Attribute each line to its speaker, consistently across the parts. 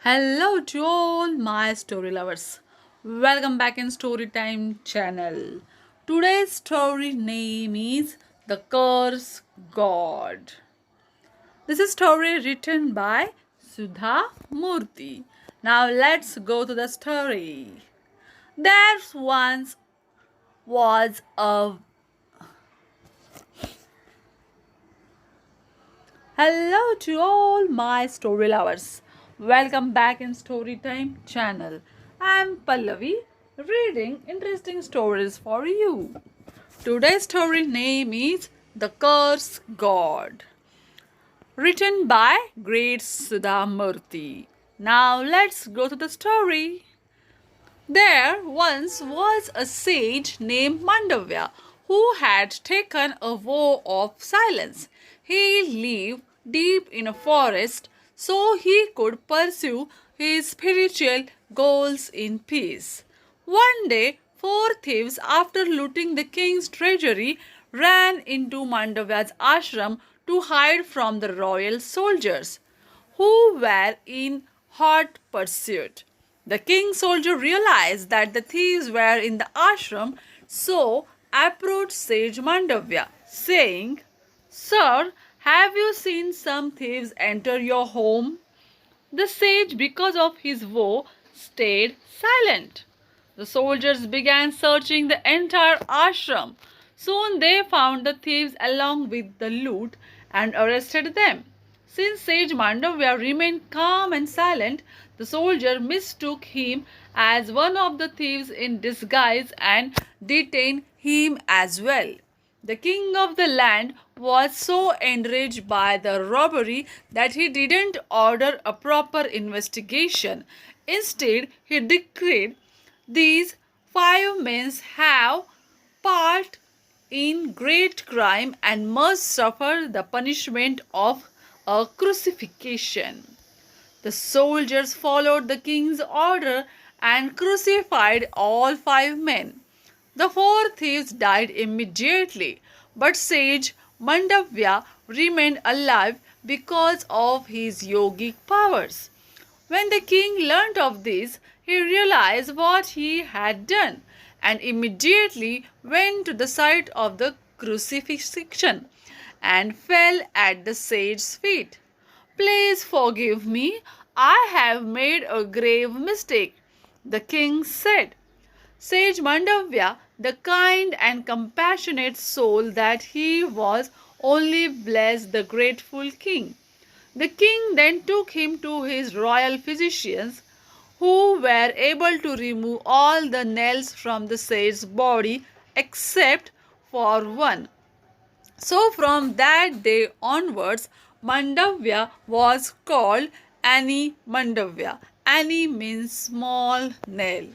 Speaker 1: Hello to all my story lovers. Welcome back in Storytime channel. Today's story name is The Curse God. This is story written by Sudha Murty. Now let's go to the story. There once was a Hello to all my story lovers. Welcome back in Storytime channel. I am Pallavi reading interesting stories for you. Today's story name is The Curse God, written by great Sudha Murty. Now let's go to the story. There once was a sage named Mandavya who had taken a vow of silence. He lived deep in a forest so he could pursue his spiritual goals in peace. One day, four thieves, after looting the king's treasury, ran into Mandavya's ashram to hide from the royal soldiers, who were in hot pursuit. The king's soldier realized that the thieves were in the ashram, so approached Sage Mandavya, saying, "Sir, have you seen some thieves enter your home?" The sage, because of his woe, stayed silent. The soldiers began searching the entire ashram. Soon they found the thieves along with the loot and arrested them. Since Sage Mandavya remained calm and silent, the soldier mistook him as one of the thieves in disguise and detained him as well. The king of the land was so enraged by the robbery that he didn't order a proper investigation. Instead, he decreed these five men have part in great crime and must suffer the punishment of a crucifixion. The soldiers followed the king's order and crucified all five men. The four thieves died immediately, but sage Mandavya remained alive because of his yogic powers. When the king learnt of this, he realized what he had done and immediately went to the site of the crucifixion and fell at the sage's feet. "Please forgive me, I have made a grave mistake," the king said. Sage Mandavya, the kind and compassionate soul that he was, only blessed the grateful king. The king then took him to his royal physicians, who were able to remove all the nails from the sage's body except for one. So from that day onwards, Mandavya was called Ani Mandavya. Ani means small nail.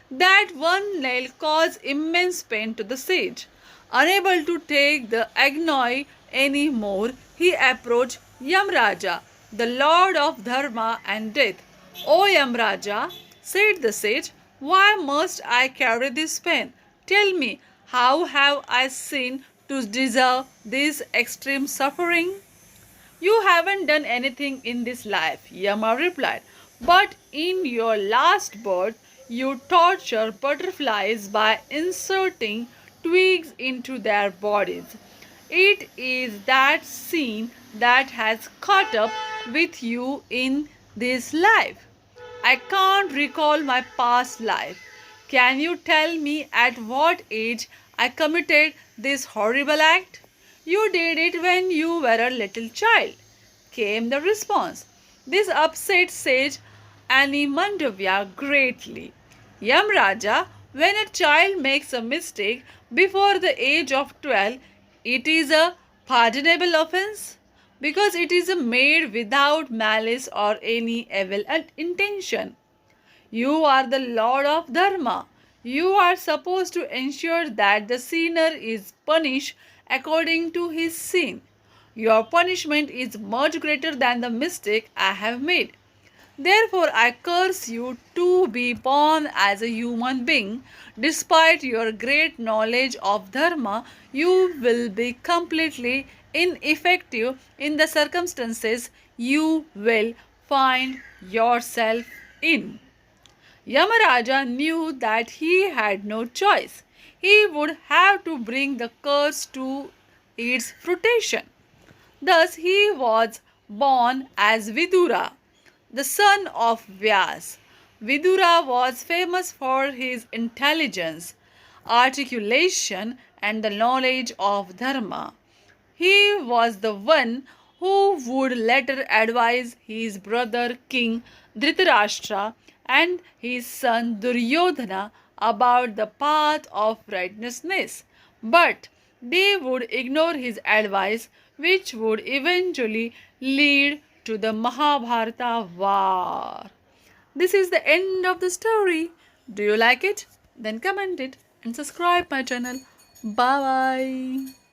Speaker 1: That one nail caused immense pain to the sage. Unable to take the agony any more, he approached Yamraja, the lord of Dharma and death. "O Yamraja," said the sage, "why must I carry this pain? Tell me, how have I sinned to deserve this extreme suffering?" "You haven't done anything in this life," Yama replied. "But in your last birth, you torture butterflies by inserting twigs into their bodies. It is that sin that has caught up with you in this life. I can't recall my past life. Can you tell me at what age I committed this horrible act?" "You did it when you were a little child," came the response. This upset sage Mandavya greatly. "Yamraja, when a child makes a mistake before the age of 12, it is a pardonable offense because it is made without malice or any evil intention. You are the Lord of Dharma. You are supposed to ensure that the sinner is punished according to his sin. Your punishment is much greater than the mistake I have made. Therefore, I curse you to be born as a human being. Despite your great knowledge of Dharma, you will be completely ineffective in the circumstances you will find yourself in. Yamaraja knew that he had no choice. He would have to bring the curse to its fruition. Thus he was born as Vidura, the son of Vyas. Vidura was famous for his intelligence, articulation, and the knowledge of Dharma. He was the one who would later advise his brother King Dhritarashtra and his son Duryodhana about the path of righteousness. But they would ignore his advice, which would eventually lead to the Mahabharata war. This is the end of the story. Do you like it? Then comment it and subscribe my channel. Bye bye.